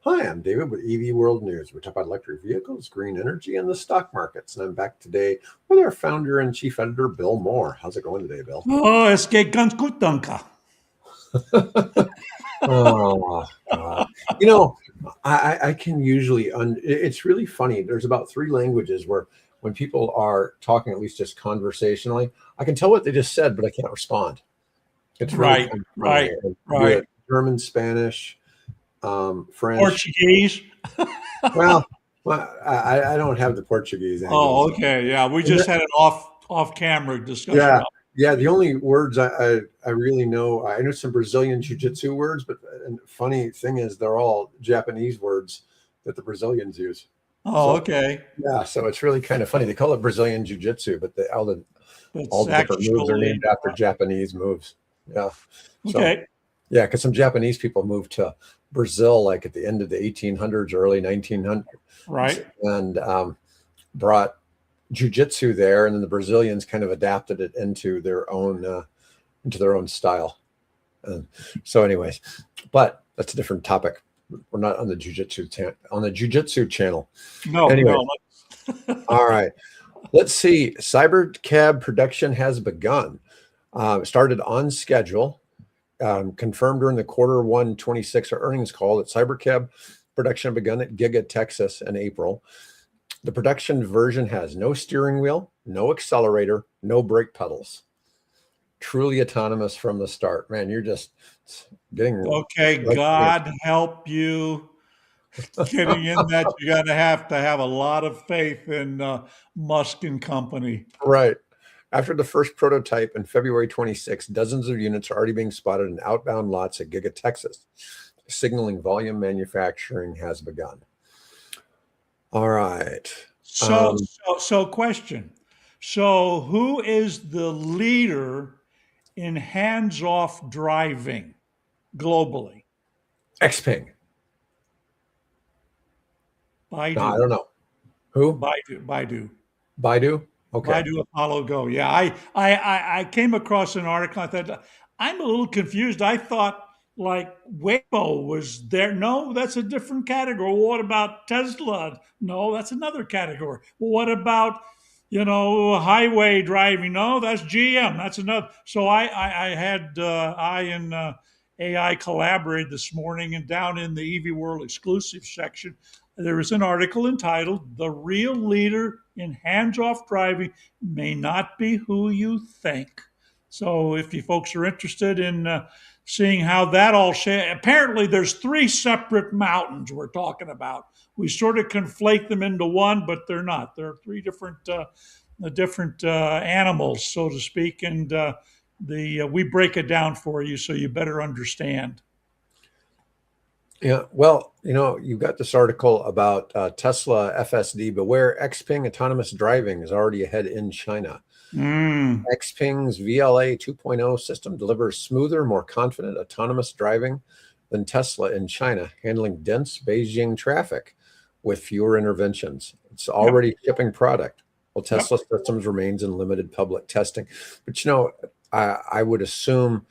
Hi, I'm David with EV World News. We talk about electric vehicles, green energy, and the stock markets. And I'm back today with our founder and chief editor, Bill Moore. How's it going today, Bill? Oh, es geht ganz gut, danke. Oh, God. You know, I can usually, it's really funny. There's about three languages where when people are talking, at least just conversationally, I can tell what they just said, but I can't respond. It's really Right, kind of funny. right, I do right. it German, Spanish, French. Portuguese. Well, I don't have the Portuguese angle. Oh, okay. Yeah, we And just had an off camera discussion. yeah, yeah. The only words I really know, I know some Brazilian jiu-jitsu words, but and funny thing is, they're all Japanese words that the Brazilians use. Oh, So okay. yeah, so it's really kind of funny. They call it Brazilian jiu-jitsu, but all That's the different moves are actually named after Japanese moves. Yeah. So okay. yeah, because some Japanese people moved to Brazil like at the end of the 1800s, early 1900s, Right. and brought jujitsu there, and then the Brazilians kind of adapted it into their own style. So, anyways, but that's a different topic. We're not on the jujitsu channel. No, Anyway, no. all right. Let's see. Cybercab production has begun. Started on schedule. Confirmed during the Q1 26 earnings call that Cybercab production begun at Giga, Texas in April. The production version has no steering wheel, no accelerator, no brake pedals. Truly autonomous from the start. Man, you're just getting Okay, like God help you getting in that. You got to have a lot of faith in Musk and company. right. After the first prototype in February 26, dozens of units are already being spotted in outbound lots at Giga, Texas, signaling volume manufacturing has begun. All right. So, question. So, who is the leader in hands-off driving globally? Xpeng. No, I Baidu, don't know. Who? Baidu, Baidu? Okay. Baidu Apollo Go. Yeah, I came across an article. I thought I'm a little confused. I thought like Waymo was there. No, that's a different category. What about Tesla? No, that's another category. Well, what about highway driving? No, that's GM. That's another. So I had I and AI collaborated this morning, and down in the EV World exclusive section, there is an article entitled "The Real Leader in Hands-Off Driving May Not Be Who You Think." So if you folks are interested in seeing how that all apparently there's three separate mountains we're talking about. We sort of conflate them into one, but they're not. There are three different animals, so to speak, and we break it down for you so you better understand. Yeah. Well, you've got this article about Tesla FSD, beware Xpeng autonomous driving is already ahead in China. Mm. Xpeng's VLA 2.0 system delivers smoother, more confident autonomous driving than Tesla in China, handling dense Beijing traffic with fewer interventions. It's Yep. already shipping product. Well, Yep. Tesla systems remains in limited public testing. But I would assume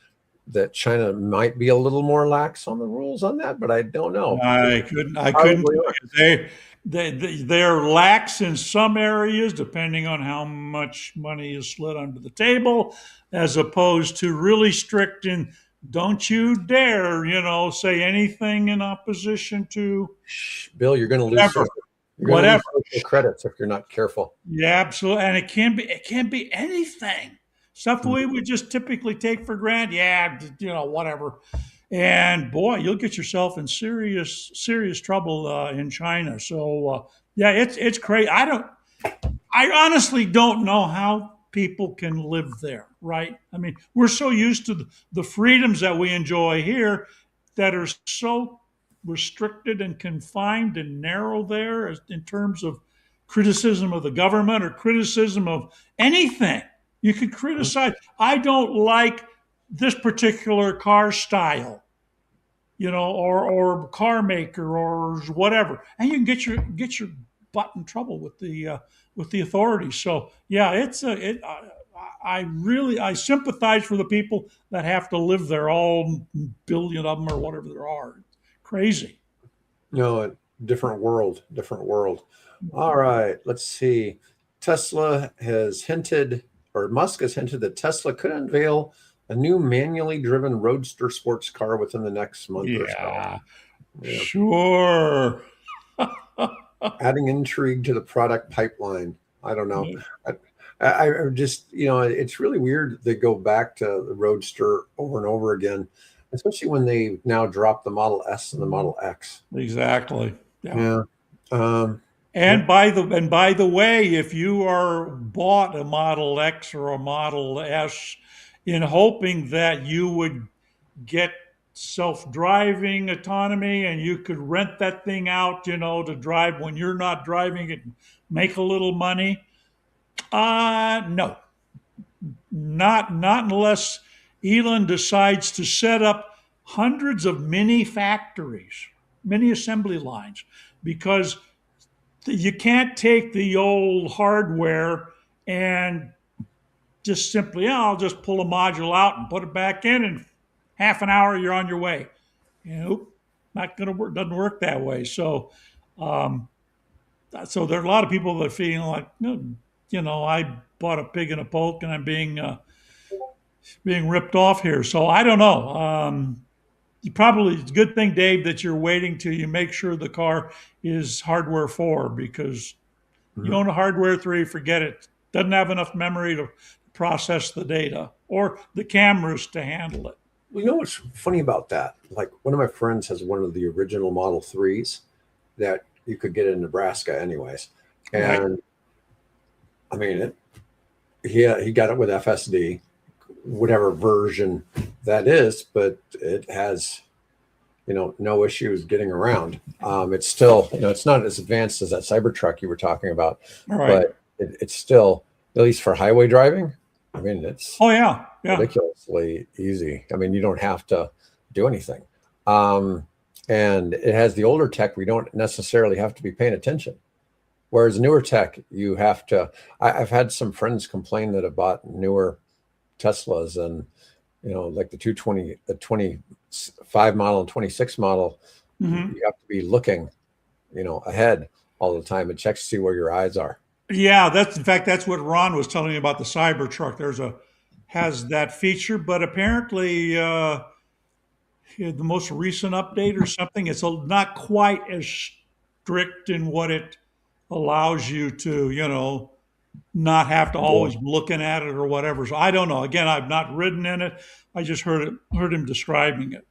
that China might be a little more lax on the rules on that, but I don't know. I couldn't Probably tell are. you. They're lax in some areas, depending on how much money is slid under the table, as opposed to really strict in. Don't you dare, say anything in opposition to Shh, Bill, whatever, you're going to lose whatever. social credits if you're not careful. Yeah, absolutely, and it can be anything. Stuff we would just typically take for granted. Yeah, whatever. And boy, you'll get yourself in serious trouble in China. So yeah, it's crazy. I honestly don't know how people can live there. Right? I mean, we're so used to the freedoms that we enjoy here that are so restricted and confined and narrow there in terms of criticism of the government or criticism of anything. You could criticize. I don't like this particular car style, or car maker or whatever, and you can get your butt in trouble with the authorities. So yeah, I sympathize for the people that have to live there, all billion of them or whatever there are. Crazy. No, different world, different world. All right, let's see. Tesla has hinted, or Musk has hinted that Tesla could unveil a new manually driven Roadster sports car within the next month or so. Yeah, Yeah. sure. Adding intrigue to the product pipeline. I don't know. I just, it's really weird they go back to the Roadster over and over again, especially when they now drop the Model S and the Model X. Exactly. Yeah. Yeah. Um, And yep. by the way, if you are bought a Model X or a Model S in hoping that you would get self-driving autonomy and you could rent that thing out, to drive when you're not driving it, and make a little money. No, not unless Elon decides to set up hundreds of mini factories, mini assembly lines, because you can't take the old hardware and just simply, I'll just pull a module out and put it back in half an hour you're on your way. Not going to work. Doesn't work that way. Um, so there are a lot of people that are feeling like, I bought a pig in a poke and I'm being ripped off here. So I don't know. It's a good thing, Dave, that you're waiting till you make sure the car is hardware 4, because you Mhm. own a hardware 3, forget it. Doesn't have enough memory to process the data or the cameras to handle it. Well, you know what's funny about that? Like one of my friends has one of the original Model 3s that you could get in Nebraska anyways. Right. And I mean, he got it with FSD, whatever version that is, but it has, no issues getting around. It's still, it's not as advanced as that Cybertruck you were talking about, All right. but it's still, at least for highway driving, I mean, it's Oh, yeah. Yeah. ridiculously easy. I mean, you don't have to do anything. And it has the older tech, we don't necessarily have to be paying attention. Whereas newer tech, you have to. I've had some friends complain that have bought newer Teslas and, like the 220, the 25 model and 26 model, Hmm. you have to be looking, ahead all the time and check to see where your eyes are. Yeah. That's what Ron was telling me about the Cybertruck. Has that feature, but apparently, the most recent update or something, it's not quite as strict in what it allows you to, not have to Yeah. always be looking at it or whatever. So I don't know. Again, I've not ridden in it. I just heard him describing it.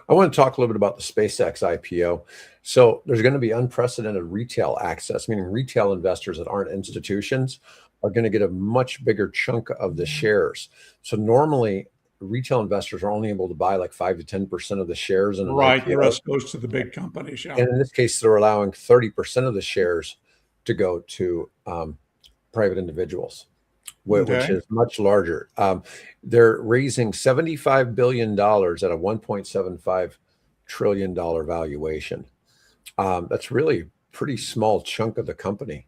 I want to talk a little bit about the SpaceX IPO. So there's going to be unprecedented retail access, meaning retail investors that aren't institutions are going to get a much bigger chunk of the shares. So normally retail investors are only able to buy like 5 to 10% of the shares in an Right. The IPO. rest goes to the big companies. Yeah. And in this case, they're allowing 30% of the shares to go to private individuals, which Okay. is much larger. They're raising $75 billion at a $1.75 trillion valuation. That's really a pretty small chunk of the company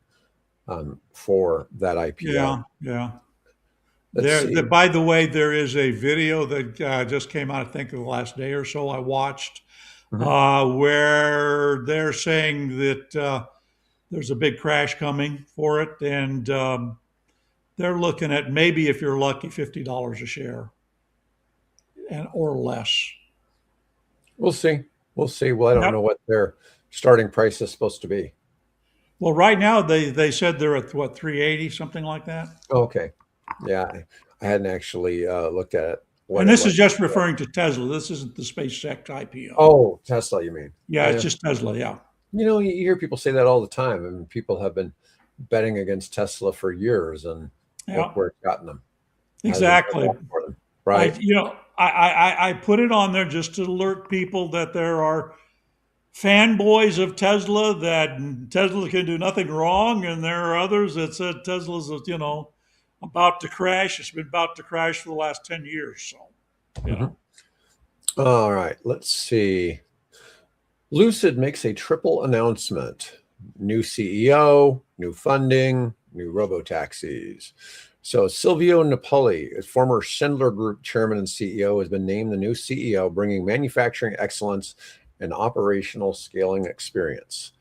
for that IPO. Yeah. Yeah. Let's see. By the way, there is a video that just came out, I think, in the last day or so I watched, Mhm. where they're saying that there's a big crash coming for it. And they're looking at, maybe, if you're lucky, $50 a share or less. We'll see. We'll see. Well, I don't Yep. know what their starting price is supposed to be. Well, right now they said they're at what, 380, something like that. Okay. Yeah, I hadn't actually looked at it, what And it this was. is just referring to Tesla. This isn't the SpaceX IPO. Oh, Tesla, you mean? Yeah, it's Yeah. just Tesla. Yeah. You hear people say that all the time, and people have been betting against Tesla for years, and look Yeah. where it's gotten them. Hasn't paid Exactly. off for them, right? I put it on there just to alert people that there are fanboys of Tesla, that Tesla can do nothing wrong, and there are others that said Tesla's, about to crash. It's been about to crash for the last 10 years. So, you Mhm. know, All right, let's see. Lucid makes a triple announcement: new CEO, new funding, new robotaxis. So Silvio Napoli, a former Schindler Group Chairman and CEO, has been named the new CEO, bringing manufacturing excellence and operational scaling experience.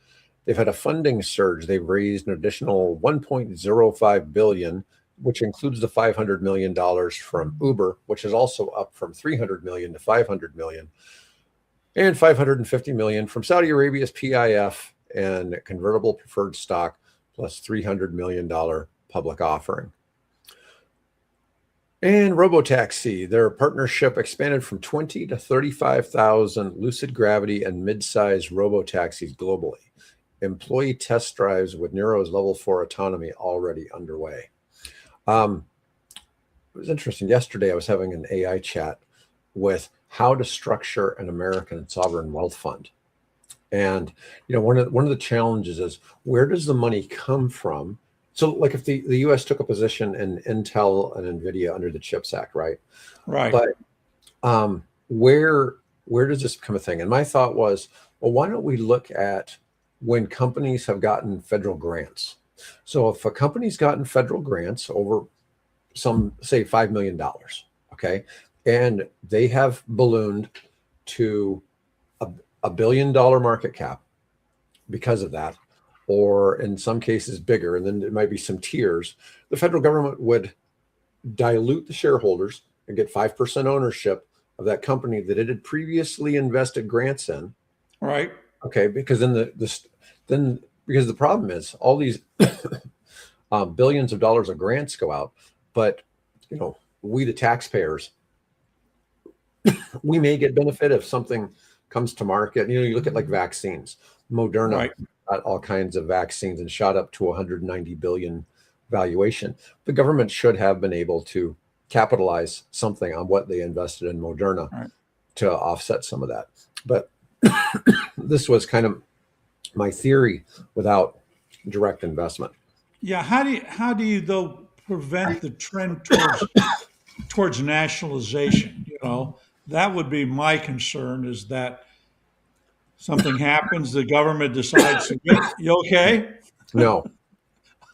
They've had a funding surge. They've raised an additional 1.05 billion, which includes the $500 million from Uber, which is also up from 300 million to 500 million, and 550 million from Saudi Arabia's PIF and convertible preferred stock, plus $300 million public offering. And Robotaxi, their partnership expanded from 20 to 35,000 Lucid Gravity and Midsize Robotaxis globally. Employee test drives with Nuro's level 4 autonomy already underway. It was interesting. Yesterday, I was having an AI chat with how to structure an American sovereign wealth fund. And, one of the challenges is, where does the money come from? So like if the US took a position in Intel and NVIDIA under the CHIPS Act, right? Right. But where does this become a thing? And my thought was, well, why don't we look at when companies have gotten federal grants? So if a company's gotten federal grants over some, say, $5 million, okay, and they have ballooned to a $1 billion market cap because of that, or in some cases bigger, and then there might be some tiers, the federal government would dilute the shareholders and get 5% ownership of that company that it had previously invested grants in. Right. Okay, because then because the problem is all these billions of dollars of grants go out, but we the taxpayers, we may get benefit if something comes to market. You look at like vaccines. Moderna Right. got all kinds of vaccines and shot up to 190 billion valuation. The government should have been able to capitalize something on what they invested in Moderna Right. to offset some of that. But this was kind of my theory without direct investment. Yeah. How do you though prevent the trend towards nationalization? That would be my concern, is that something happens, the government decides to you okay? No,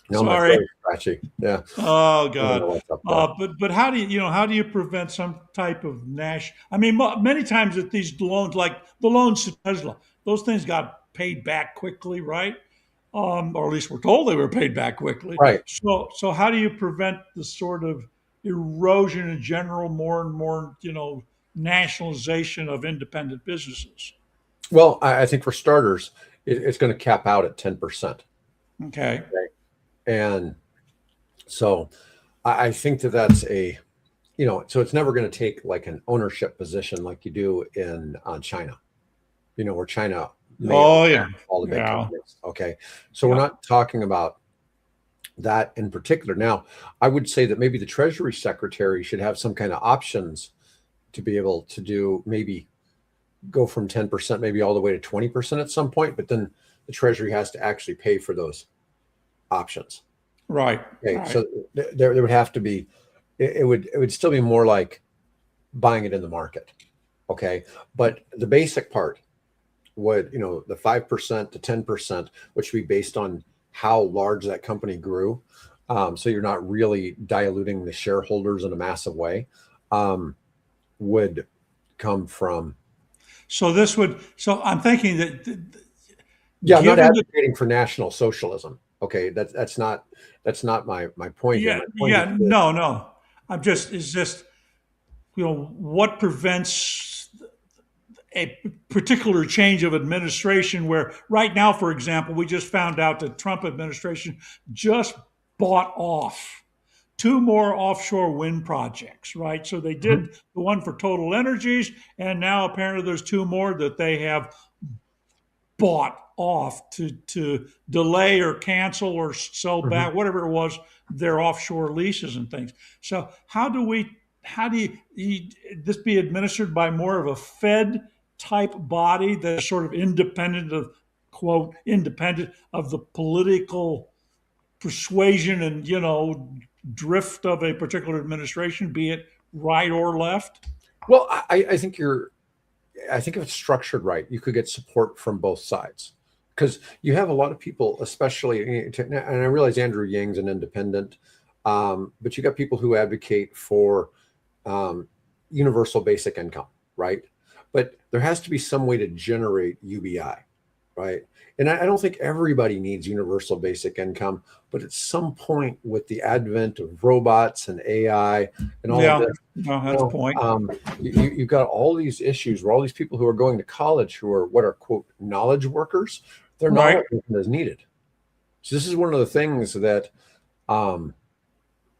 my Sorry. throat is scratchy. Yeah. Oh I don't know God. what's up there. But how do you prevent some type of I mean, many times at these loans, like the loans to Tesla, those things got paid back quickly, right? Or at least we're told they were paid back quickly. Right. So how do you prevent the sort of erosion in general, more and more, nationalization of independent businesses? Well, I think for starters, it's going to cap out at 10%. Okay. And so I think that's so it's never going to take like an ownership position like you do in China, where China may Oh own yeah. all the big Yeah. companies. Okay. So we're Yeah. not talking about that in particular. Now, I would say that maybe the Treasury Secretary should have some kind of options to be able to do, maybe go from 10%, maybe all the way to 20% at some point, but then the Treasury has to actually pay for those options. Right. Okay, Right. so there would have to be, it would still be more like buying it in the market. Okay, but the basic part would, the 5% to 10%, which would be based on how large that company grew. So you're not really diluting the shareholders in a massive way, would come from. So I'm thinking that Yeah, I'm not given the advocating for national socialism. Okay, that's not my point here. yeah, My point is this. no. It's just, what prevents a particular change of administration, where right now, for example, we just found out the Trump administration just bought off two more offshore wind projects, right? So they Mhm. did the one for Total Energies, and now apparently there's two more that they have bought off to delay or cancel or sell Mhm. back, whatever it was, their offshore leases and things. So how do this be administered by more of a Fed type body that's sort of independent of, quote, independent of the political persuasion and, drift of a particular administration, be it right or left? Well, I think if it's structured right, you could get support from both sides, because you have a lot of people, especially, and I realize Andrew Yang's an independent, but you got people who advocate for universal basic income, right? but there has to be some way to generate UBI, right? And I don't think everybody needs universal basic income, but at some point, with the advent of robots and AI and all of Yeah, this, no, you that's the know, point. you've got all these issues where all these people who are going to college who are what are quote knowledge workers, their Right. knowledge isn't needed. So this is one of the things that um,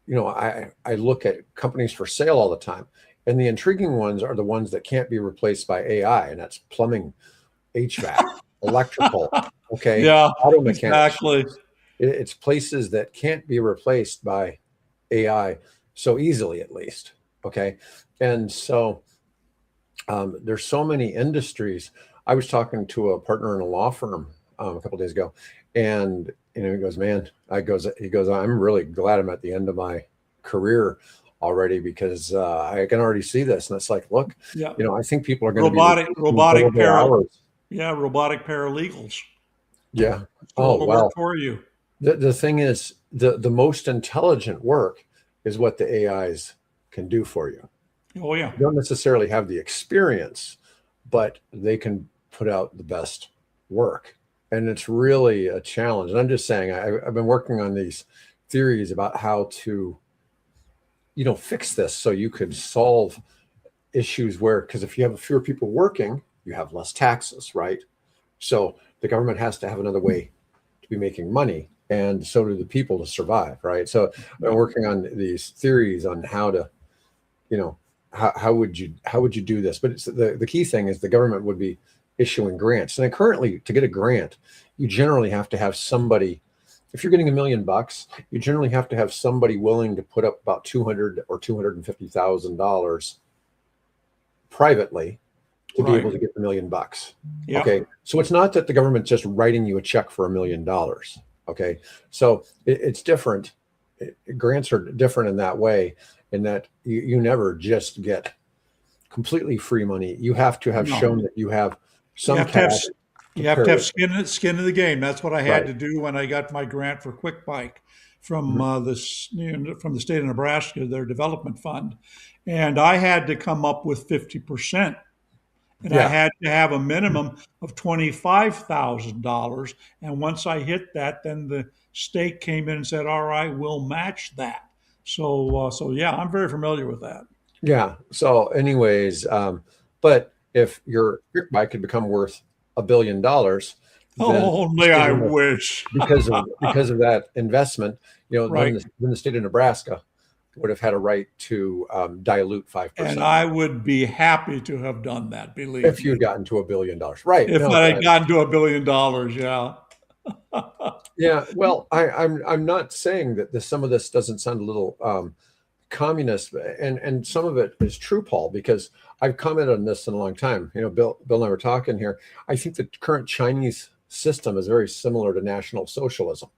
I look at companies for sale all the time, and the intriguing ones are the ones that can't be replaced by AI, and that's plumbing, HVAC, electrical, okay, Yeah, auto mechanics. exactly. It's places that can't be replaced by AI so easily, at least. Okay, and so there's so many industries. I was talking to a partner in a law firm a couple of days ago, and he goes, "Man," he goes, "I'm really glad I'm at the end of my career already because I can already see this." And it's like, look, Yeah, I think people are going to be robotic, reducing robotic billable para, hours. yeah, robotic paralegals. Yeah. Do Oh all the work well. for you. The thing is, the most intelligent work is what the AIs can do for you. Oh yeah, You don't necessarily have the experience, but they can put out the best work. And it's really a challenge. And I'm just saying, I've been working on these theories about how to, fix this so you could solve issues where, because if you have fewer people working, you have less taxes, right? So the government has to have another way to be making money, and so do the people to survive, right? So I'm yeah. working on these theories on how to, you know, how would you do this? But it's the key thing is the government would be issuing grants, and then currently to get a grant, you generally have to have somebody. If you're getting $1 million, you generally have to have somebody willing to put up about 200 or $250,000 privately to be Right. able to get the $1 million. Yeah. Okay. So it's not that the government's just writing you a check for $1 million. Okay. So it's different. Grants are different in that way, in that you never just get completely free money. You have to have No, shown that you have you some have to have cash to you have pair to have with it. skin in the game. That's what I had Right. to do when I got my grant for Quick Bike from Mhm. from the state of Nebraska, their development fund, and I had to come up with 50%, and I Yeah. had to have a minimum of $25,000. And once I hit that, then the state came in and said, "All right, we'll match that." So yeah, I'm very familiar with that. Yeah. So, anyways, but if your Quick bike could become worth $1 billion, then Oh, the only state I of wish. because of that investment, then Right. the state of Nebraska would have had a right to dilute And 5% I would be happy to have done that, believe if you me. had gotten to $1 billion. Right. If No, I had gotten to $1 billion, yeah. yeah. Well, I'm not saying that some of this doesn't sound a little communist, and some of it is true, Paul, because I've commented on this in a long time. Bill and I were talking here. I think the current Chinese system is very similar to National Socialism.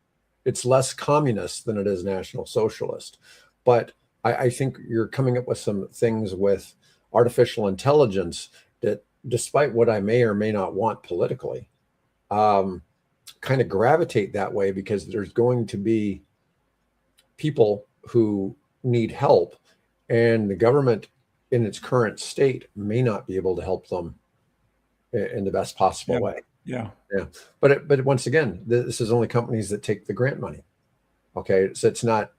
It's less communist than it is National Socialist, but I think you're coming up with some things with artificial intelligence that, despite what I may or may not want politically, um, kind of gravitate that way, because there's going to be people who need help, and the government in its current state may not be able to help them in the best possible Yeah. way. Yeah. Yeah. But once again, this is only companies that take the grant money. Okay. So it's not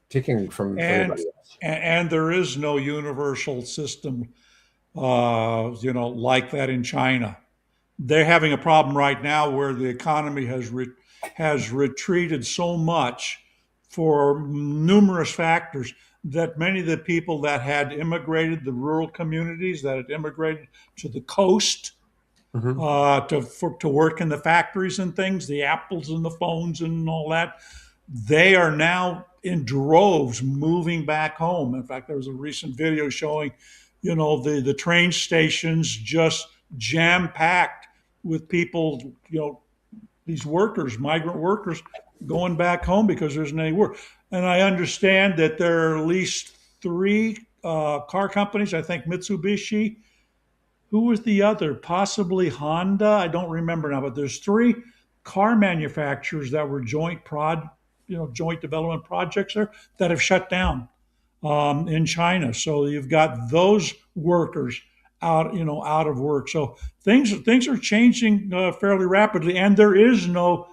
taking from And everybody else. and there is no universal system like that in China. They're having a problem right now where the economy has retreated so much for numerous factors that many of the people that had immigrated, the rural communities that had immigrated to the coast Hmm. to work in the factories and things, the apples and the phones and all that, they are now in droves moving back home. In fact, there was a recent video showing, the train stations just jam packed with people, these workers, migrant workers, going back home because there isn't any work. And I understand that there are at least three car companies. I think Mitsubishi. Who was the other? Possibly Honda. I don't remember now, but there's three car manufacturers that were joint development projects there that have shut down in China. So you've got those workers out of work. So things are changing fairly rapidly, and there is no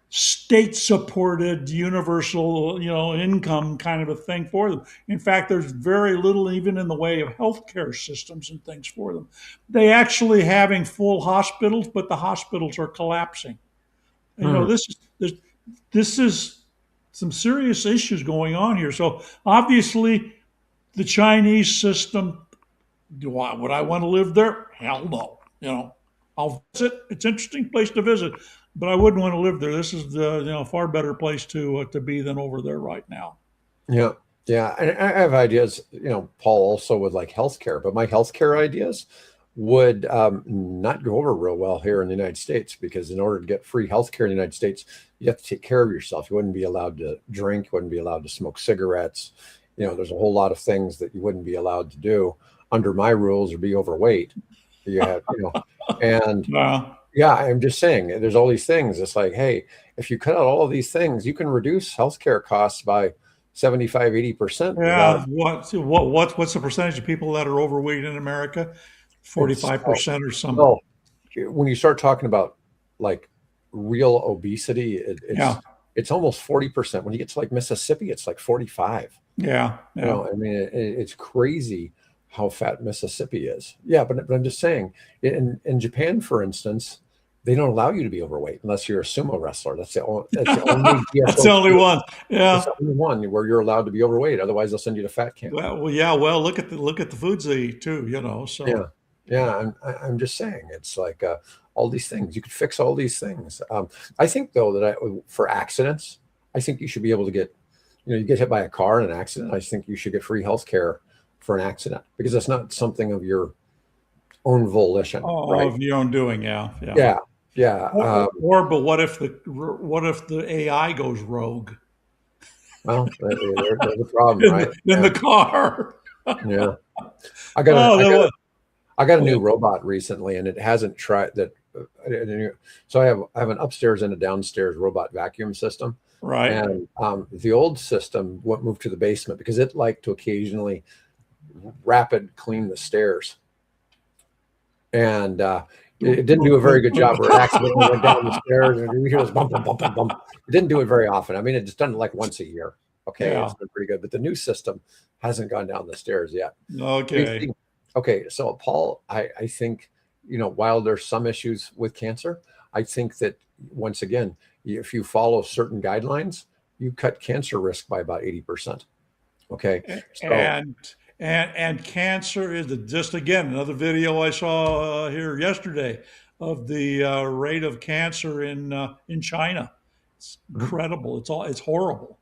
state supported universal income kind of a thing for them. In fact, there's very little even in the way of healthcare systems and things for them. They actually having full hospitals, but the hospitals are collapsing. Hmm. This is some serious issues going on here. So obviously the Chinese system, would I want to live there? Hell no. I'll visit. It's an interesting place to visit, but I wouldn't want to live there. This is the far better place to be than over there right now. Yeah. Yeah. And I have ideas, Paul, also with like healthcare, but my healthcare ideas would not go over real well here in the United States because in order to get free healthcare in the United States, you have to take care of yourself. You wouldn't be allowed to drink, wouldn't be allowed to smoke cigarettes. There's a whole lot of things that you wouldn't be allowed to do under my rules or be overweight. You have, and Uh, yeah, I'm just saying there's all these things. It's like, hey, if you cut out all of these things, you can reduce healthcare costs by 75, 80% without yeah. What's the percentage of people that are overweight in America? it's 45% or some. well, when you start talking about like real obesity, Yeah, it's almost 40%. When you get to like Mississippi, it's like 45. yeah, yeah. I mean, it's crazy how fat Mississippi is. Yeah, but I'm just saying, in Japan, for instance, they don't allow you to be overweight unless you're a sumo wrestler. That's the only That's the only GSO. one. That's Yeah. the only one where you're allowed to be overweight. Otherwise, they'll send you to fat camp. Well, yeah. Well, look at the foods they eat too. Yeah, So yeah. I'm just saying, it's like all these things. You could fix all these things. I think though that for accidents, I think you should be able to get, you get hit by a car in an accident. I think you should get free health care for an accident because it's not something of your own volition, right? of your own doing. Yeah, yeah. Yeah, yeah. But what if the AI goes rogue Well, there's a problem, in right? the car? Yeah. I got a, Oh, I that got a, was, I got a new robot recently, and it hasn't tried that. So I have an upstairs and a downstairs robot vacuum system, right. and the old system moved to the basement because it liked to occasionally rapid clean the stairs, and it didn't do a very good job. Where it accidentally went down the stairs, and you hear this bump, bump, bump, bump, bump. It didn't do it very often. I mean, it's done it like once a year. Okay, Yeah. it's been pretty good, but the new system hasn't gone down the stairs yet. Okay. Okay, so Paul, I think, while there's some issues with cancer, I think that once again, if you follow certain guidelines, you cut cancer risk by about 80%. Okay, so And and cancer is just again another video I saw here yesterday of the rate of cancer in China. It's mhm. incredible. It's horrible.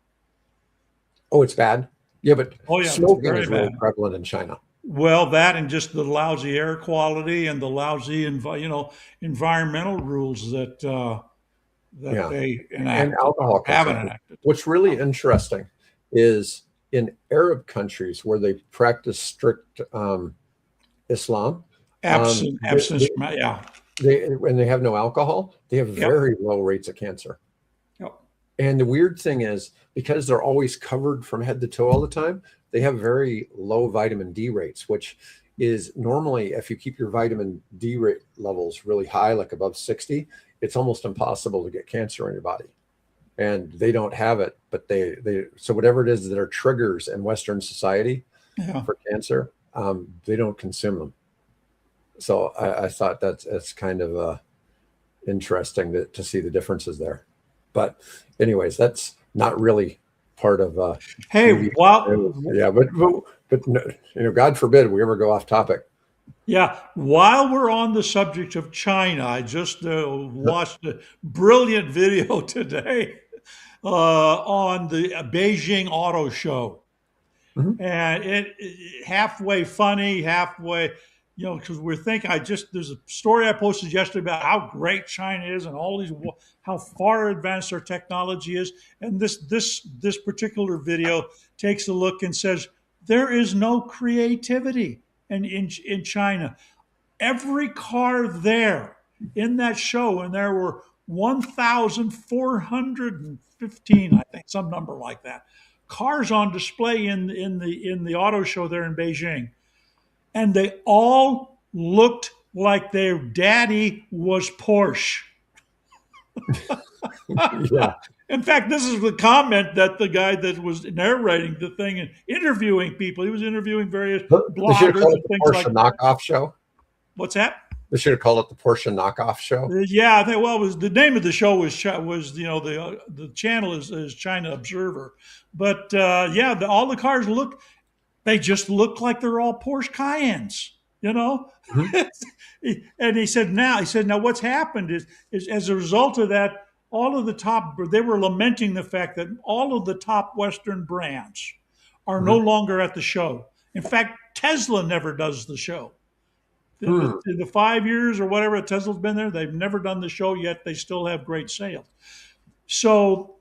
Oh, it's bad. Yeah, but Oh yeah, it's smoking very is really bad. prevalent in China. Well, that and just the lousy air quality and the lousy environmental rules that Yeah, they and enacted or alcohol haven't consumption. enacted. What's really interesting is in Arab countries where they practice strict Islam, Absent, they, absence they, from yeah. when they have no alcohol, they have Yep. very low rates of cancer. Yep. And the weird thing is, because they're always covered from head to toe all the time, they have very low vitamin D rates, which is normally, if you keep your vitamin D rate levels really high, like above 60, it's almost impossible to get cancer in your body. And they don't have it, but so whatever it is that are triggers in Western society Yeah. for cancer, they don't consume them. So I thought that's kind of interesting to see the differences there. But anyways, that's not really part of Hey, TV. while Yeah, but no, God forbid we ever go off topic. Yeah, while we're on the subject of China, I just watched a brilliant video today on the Beijing Auto Show, Mhm. and it halfway funny, halfway, because we're thinking. There's a story I posted yesterday about how great China is and all these how far advanced their technology is, and this particular video takes a look and says there is no creativity in China. Every car there in that show, and there were 1,415, I think, some number like that, cars on display in the auto show there in Beijing, and they all looked like their daddy was Porsche. Yeah. In fact, this is the comment that the guy that was narrating the thing and interviewing people, he was interviewing various They should have bloggers called it and the things Porsche like that. knockoff show. What's that? They should have called it the Porsche knockoff show. Yeah, I think. Well, it was the name of the show was the channel is China Observer, but yeah, all the cars they just look like they're all Porsche Cayennes, you know. Mhm. And he said now what's happened is as a result of that, all of the top they were lamenting the fact that all of the top Western brands are no Mhm. longer at the show. In fact, Tesla never does the show. Hmm. In the 5 years or whatever Tesla's been there, they've never done the show yet. They still have great sales. So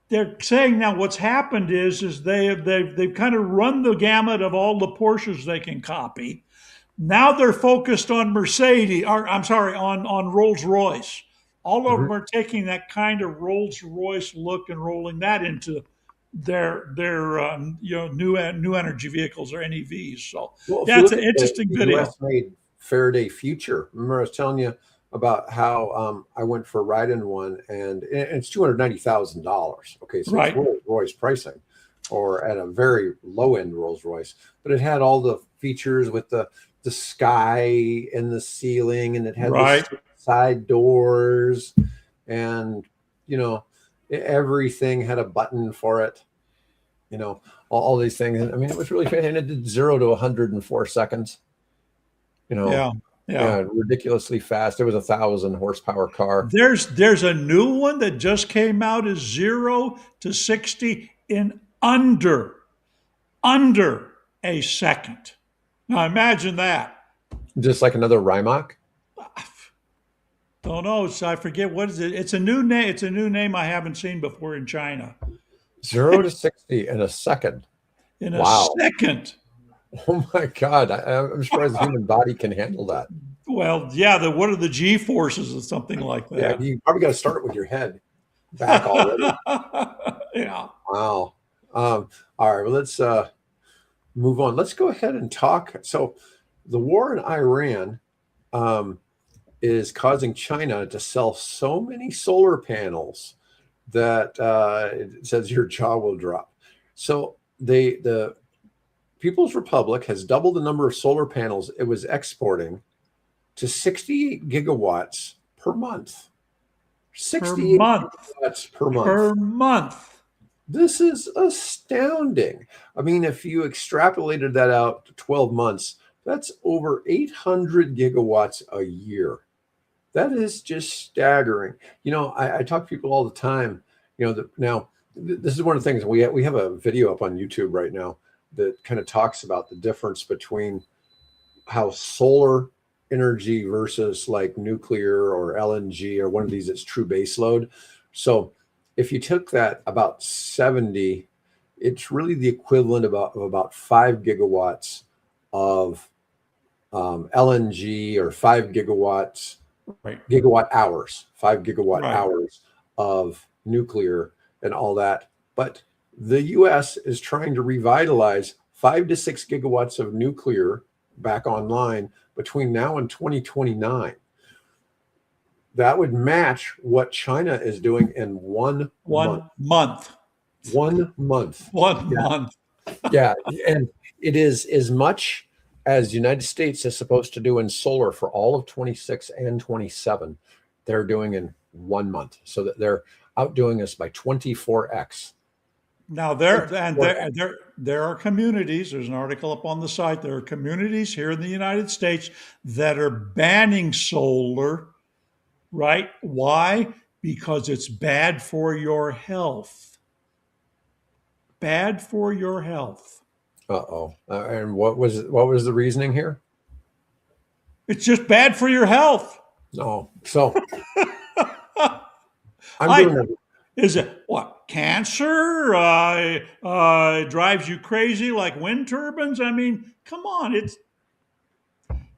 they're saying now what's happened is they've kind of run the gamut of all the Porsches they can copy. Now they're focused on Mercedes, or I'm sorry, on Rolls Royce. All of Mhm. them are taking that kind of Rolls Royce look and rolling that into their new energy vehicles or NEVs. So Well, if yeah, you it's look an at the, interesting the video. U.S. made Faraday Future, remember I was telling you about how I went for a ride in one, and it's $290,000. Okay, so it's Right. Rolls Royce pricing, or at a very low end Rolls Royce, but it had all the features with the sky in the ceiling, and it had the Right. side doors, and you know everything had a button for it. All these things. I mean, it was really fast, and it did 0 to 100 in 4 seconds. You know, Yeah. Yeah. yeah, ridiculously fast. It was 1,000 horsepower car. There's a new one that just came out is 0 to 60 in under a second. Now imagine that. Just like another Rimac. Don't know. I forget what is it. It's a new name. It's a new name I haven't seen before in China. 0 to 60 in a second. In a Wow. second. Oh my God. I'm surprised the human body can handle that. Well, yeah. What are the G forces or something like Yeah, that? you probably got to start with your head back already. Yeah. Wow. All right, well, let's move on. Let's go ahead and talk. So the war in Iran is causing China to sell so many solar panels that it says your jaw will drop. So the People's Republic has doubled the number of solar panels it was exporting to 68 gigawatts per month. Per 68 month. gigawatts per month. Per month. This is astounding. I mean, if you extrapolated that out to 12 months, that's over 800 gigawatts a year. That is just staggering. I talk to people all the time. This is one of the things we have a video up on YouTube right now that kind of talks about the difference between how solar energy versus like nuclear or LNG or one of these that's true base load. So if you took that about 70, it's really the equivalent of about 5 gigawatts of LNG, or 5 gigawatts Right. gigawatt hours, 5 gigawatt Right. hours of nuclear and all that. But the US is trying to revitalize 5 to 6 gigawatts of nuclear back online between now and 2029. That would match what China is doing in 1 month. 1 month. 1 month. 1 Yeah. month. Yeah. And it is as much as the United States is supposed to do in solar for all of 26 and 27. They're doing in 1 month. So that they're outdoing us by 24x. Now there are communities. There's an article up on the site. There are communities here in the United States that are banning solar. Right? Why? Because it's bad for your health. Bad for your health. Uh-oh. And what was the reasoning here? It's just bad for your health. No. So I'm doing it. Is it what? Cancer? Drives you crazy like wind turbines? I mean, come on. It's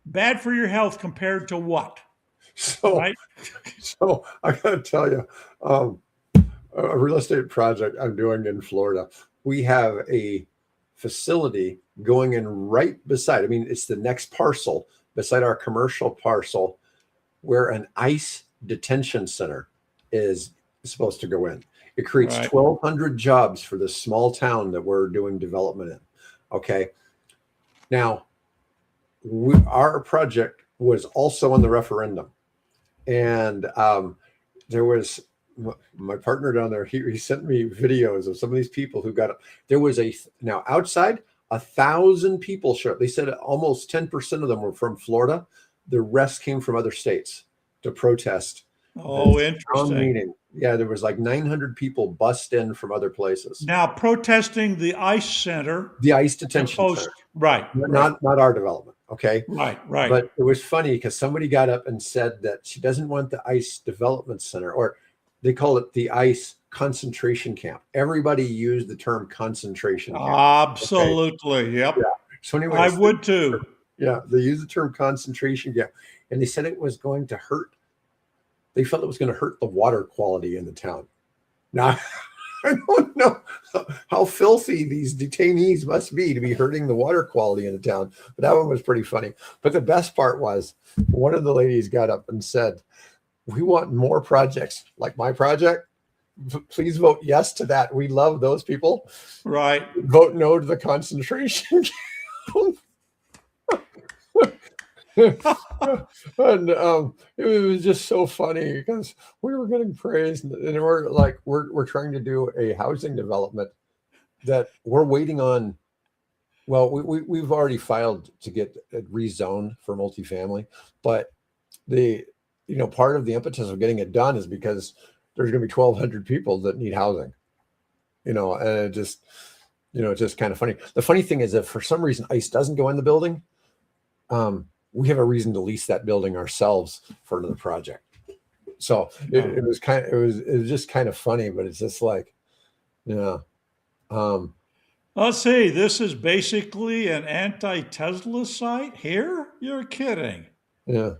bad for your health compared to what? So, Right? so I got to tell you, a real estate project I'm doing in Florida, we have a facility going in right beside. I mean, it's the next parcel beside our commercial parcel where an ICE detention center is supposed to go in. It creates Right. 1,200 jobs for this small town that we're doing development in. Okay. Now, our project was also on the referendum. And there was my partner down there. He sent me videos of some of these people who got up. There was now outside 1,000 people showed up. They said almost 10% of them were from Florida. The rest came from other states to protest. Oh, this town interesting. meeting. Yeah, there was like 900 people bussed in from other places. Now protesting the ICE center, The ICE as detention opposed, center, right, right, not our development. Okay. right, right. But it was funny because somebody got up and said that she doesn't want the ICE development center, or they call it the ICE concentration camp. Everybody used the term concentration camp. Okay. Absolutely. Yep. Yeah. So I anyways, would too. yeah, they used the term concentration camp, and they said it was going to hurt. They felt it was going to hurt the water quality in the town. Now, I don't know how filthy these detainees must be to be hurting the water quality in the town, but that one was pretty funny. But the best part was one of the ladies got up and said, "We want more projects like my project. Please vote yes to that. We love those people. Right. Vote no to the concentration camp." And it was just so funny because we were getting praised, and we're like, we're trying to do a housing development that we're waiting on. Well, we've already filed to get it rezoned for multifamily, but the part of the impetus of getting it done is because there's going to be 1,200 people that need housing. And it just it's just kind of funny. The funny thing is, if for some reason ICE doesn't go in the building, we have a reason to lease that building ourselves for another project. So it was just kind of funny, but it's just like, yeah. Let's see. This is basically an anti-Tesla site here. You're kidding. Yeah.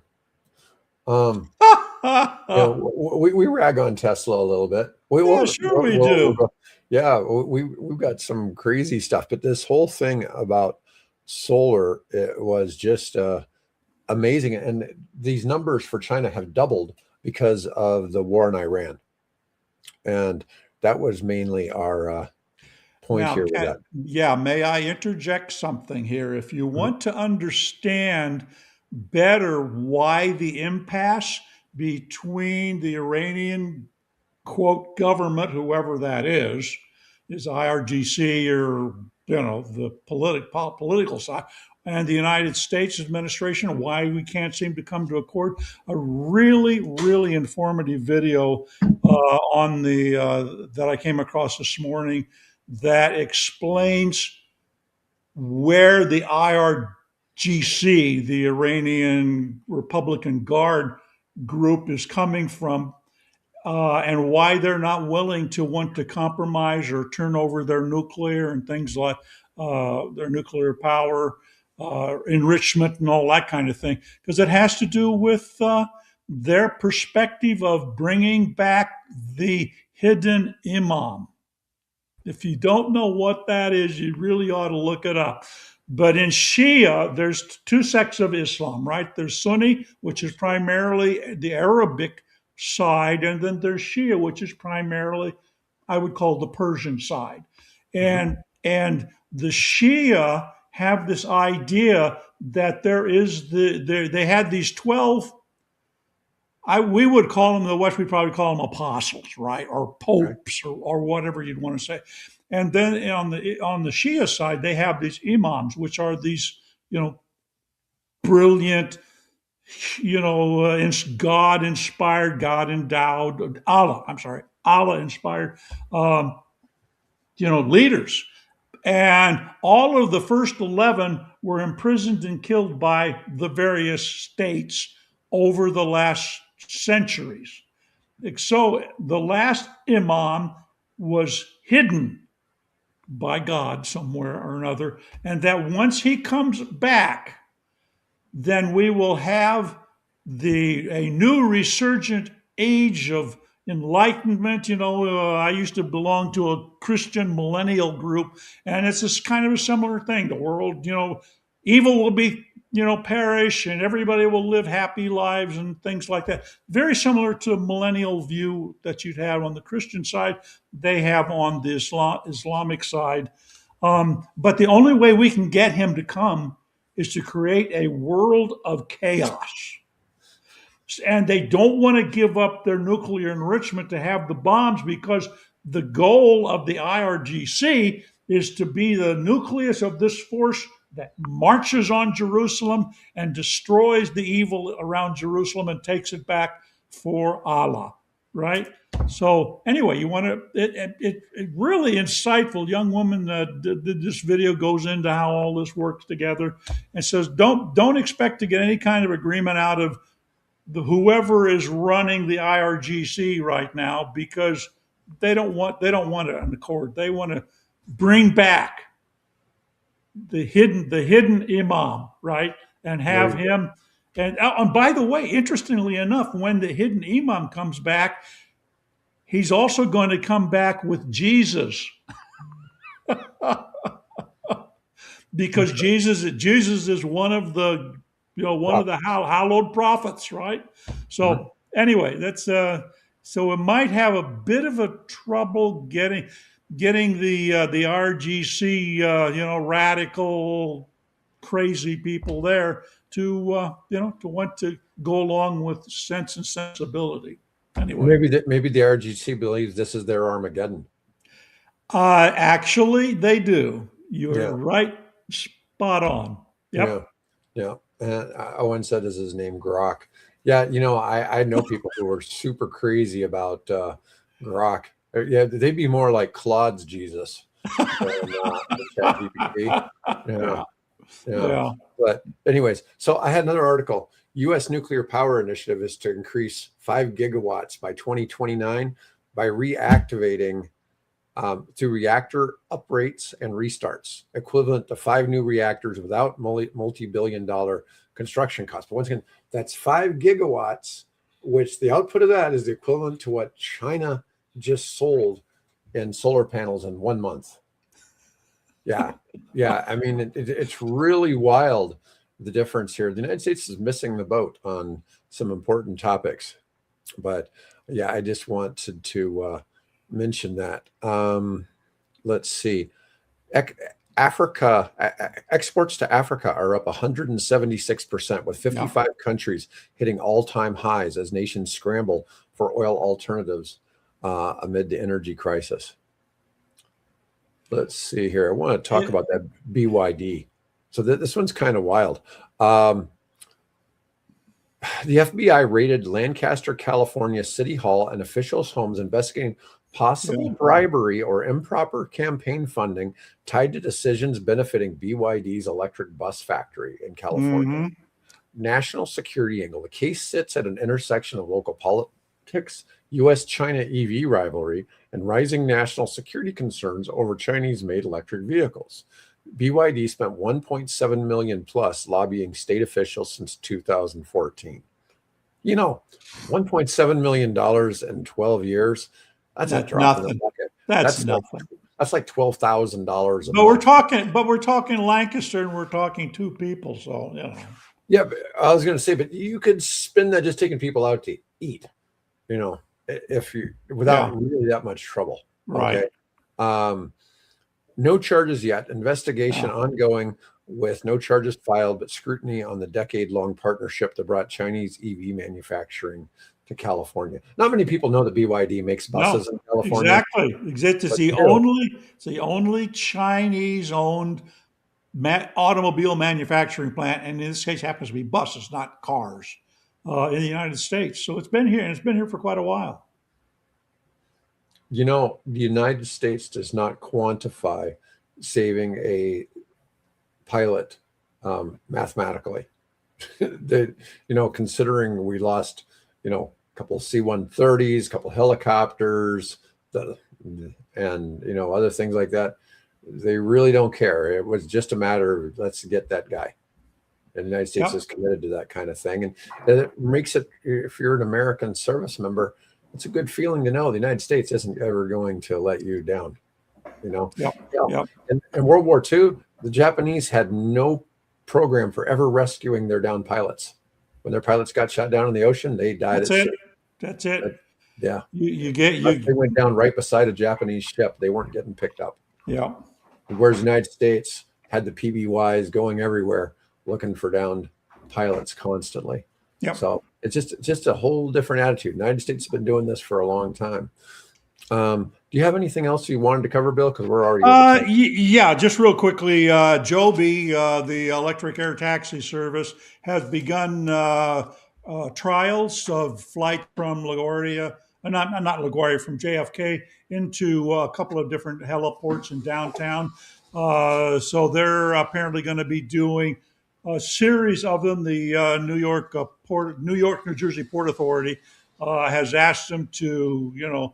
We rag on Tesla a little bit. Yeah, sure we do. We've got some crazy stuff, but this whole thing about solar, it was just amazing. And these numbers for China have doubled because of the war in Iran. And that was mainly our point Now, here with that. yeah, may I interject something here? If you want to understand better why the impasse between the Iranian, quote, government, whoever that is IRGC or, the political side, and the United States administration, why we can't seem to come to accord, a really, really informative video on that I came across this morning that explains where the IRGC, the Iranian Republican Guard group, is coming from, and why they're not willing to want to compromise or turn over their nuclear and things like their nuclear power, enrichment, and all that kind of thing. Because it has to do with their perspective of bringing back the hidden imam. If you don't know what that is, you really ought to look it up. But in Shia, there's two sects of Islam, right? There's Sunni, which is primarily the Arabic side, and then there's Shia, which is primarily, I would call, the Persian side. And the Shia have this idea that there is they had these 12, we would call them, in the West, we'd probably call them apostles, right? Or popes, or whatever you'd want to say. And then on the Shia side, they have these imams, which are these, brilliant, God inspired, God endowed, Allah inspired, leaders. And all of the first 11 were imprisoned and killed by the various states over the last centuries. So the last imam was hidden by God somewhere or another, and that once he comes back, then we will have a new resurgent age of enlightenment. I used to belong to a Christian millennial group, and it's this kind of a similar thing. The world, evil will be perish and everybody will live happy lives and things like that. Very similar to a millennial view that you'd have on the Christian side, they have on the Islamic side. But the only way we can get him to come is to create a world of chaos. And they don't want to give up their nuclear enrichment to have the bombs, because the goal of the IRGC is to be the nucleus of this force that marches on Jerusalem and destroys the evil around Jerusalem and takes it back for Allah, right? So anyway, you want to it really insightful young woman did this video, goes into how all this works together, and says don't expect to get any kind of agreement out of whoever is running the IRGC right now, because they don't want an accord. They want to bring back the hidden imam, right, and have him. And by the way, interestingly enough, when the hidden imam comes back, he's also going to come back with Jesus. Because Jesus is one of the of the hallowed prophets, right? So anyway, that's so it might have a bit of a trouble getting the RGC radical crazy people there to to want to go along with sense and sensibility. Anyway, maybe the RGC believes this is their Armageddon. Actually, they do. You're right, spot on. Yep. Yeah. And Owen said, is his name Grok? Yeah, I know people who are super crazy about Grok. Yeah, they'd be more like Claude's Jesus than ChatGPT. Yeah. But anyways, so I had another article. U.S. nuclear power initiative is to increase 5 gigawatts by 2029 by reactivating through reactor uprates and restarts, equivalent to 5 new reactors without multi-billion-dollar construction costs. But once again, that's 5 gigawatts, which the output of that is the equivalent to what China just sold in solar panels in 1 month. Yeah. I mean, it's really wild, the difference here. The United States is missing the boat on some important topics. But yeah, I just wanted to mention that. Let's see. Africa exports to Africa are up 176%, with 55 countries hitting all-time highs as nations scramble for oil alternatives amid the energy crisis. Let's see here. I want to talk about that BYD. So this one's kind of wild. The FBI raided Lancaster, California City Hall and officials' homes, investigating possible bribery or improper campaign funding tied to decisions benefiting BYD's electric bus factory in California. National security angle. The case sits at an intersection of local politics, U.S.-China EV rivalry, and rising national security concerns over Chinese-made electric vehicles. BYD spent $1.7 million plus lobbying state officials since 2014. $1.7 million in 12 years. That's a drop in the bucket. That's nothing. That's like $12,000. But we're talking Lancaster, and we're talking 2 people. So Yeah, but I was going to say, but you could spend that just taking people out to eat. If you without really that much trouble. Right. Okay? No charges yet. Investigation ongoing with no charges filed, but scrutiny on the decade-long partnership that brought Chinese EV manufacturing to California. Not many people know that BYD makes buses in California. Exactly. It's the only Chinese-owned automobile manufacturing plant, and in this case happens to be buses, not cars, in the United States. So it's been here, and it's been here for quite a while. The United States does not quantify saving a pilot mathematically. Considering we lost, a couple of C-130s, a couple of helicopters, and other things like that, they really don't care. It was just a matter of let's get that guy. And the United States is committed to that kind of thing, and it makes it. If you're an American service member, it's a good feeling to know the United States isn't ever going to let you down. In World War II, the Japanese had no program for ever rescuing their downed pilots. When their pilots got shot down in the ocean, they died That's at it. sea. That's it. Yeah. You They went down right beside a Japanese ship. They weren't getting picked up. yeah. Whereas the United States had the PBYs going everywhere looking for downed pilots constantly. Yep. So it's just a whole different attitude. The United States has been doing this for a long time. Do you have anything else you wanted to cover, Bill? Because we're already over time. Yeah, just real quickly, Joby, the electric air taxi service, has begun trials of flight from LaGuardia, not LaGuardia, from JFK into a couple of different heliports in downtown. So they're apparently going to be doing a series of them. The New Jersey Port Authority has asked them to,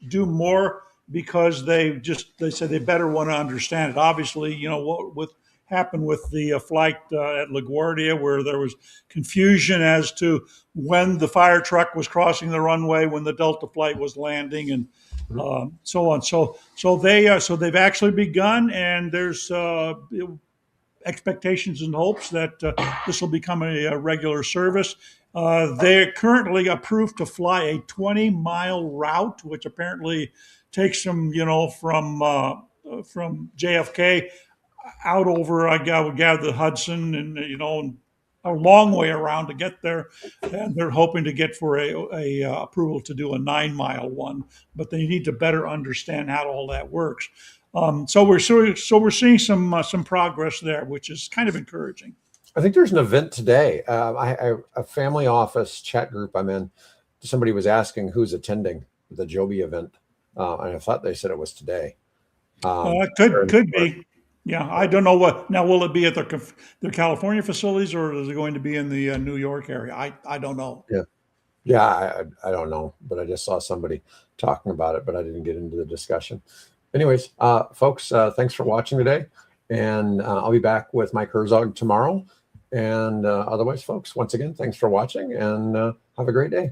do more, because they said they better want to understand it. Obviously, what happened with the flight at LaGuardia, where there was confusion as to when the fire truck was crossing the runway, when the Delta flight was landing, and so on. So they've actually begun, and there's expectations and hopes that this will become a regular service. They're currently approved to fly a 20-mile route, which apparently takes them, from JFK out over, I would gather, the Hudson, and a long way around to get there. And they're hoping to get for a approval to do a 9-mile one, but they need to better understand how all that works. So we're seeing some progress there, which is kind of encouraging. I think there's an event today. A family office chat group I'm in, somebody was asking who's attending the Joby event, and I thought they said it was today. Could be. Yeah, I don't know what. Now, will it be at their California facilities, or is it going to be in the New York area? I don't know. Yeah, I don't know, but I just saw somebody talking about it, but I didn't get into the discussion. Anyways, folks, thanks for watching today, and I'll be back with Mike Herzog tomorrow. And otherwise, folks, once again, thanks for watching, and have a great day.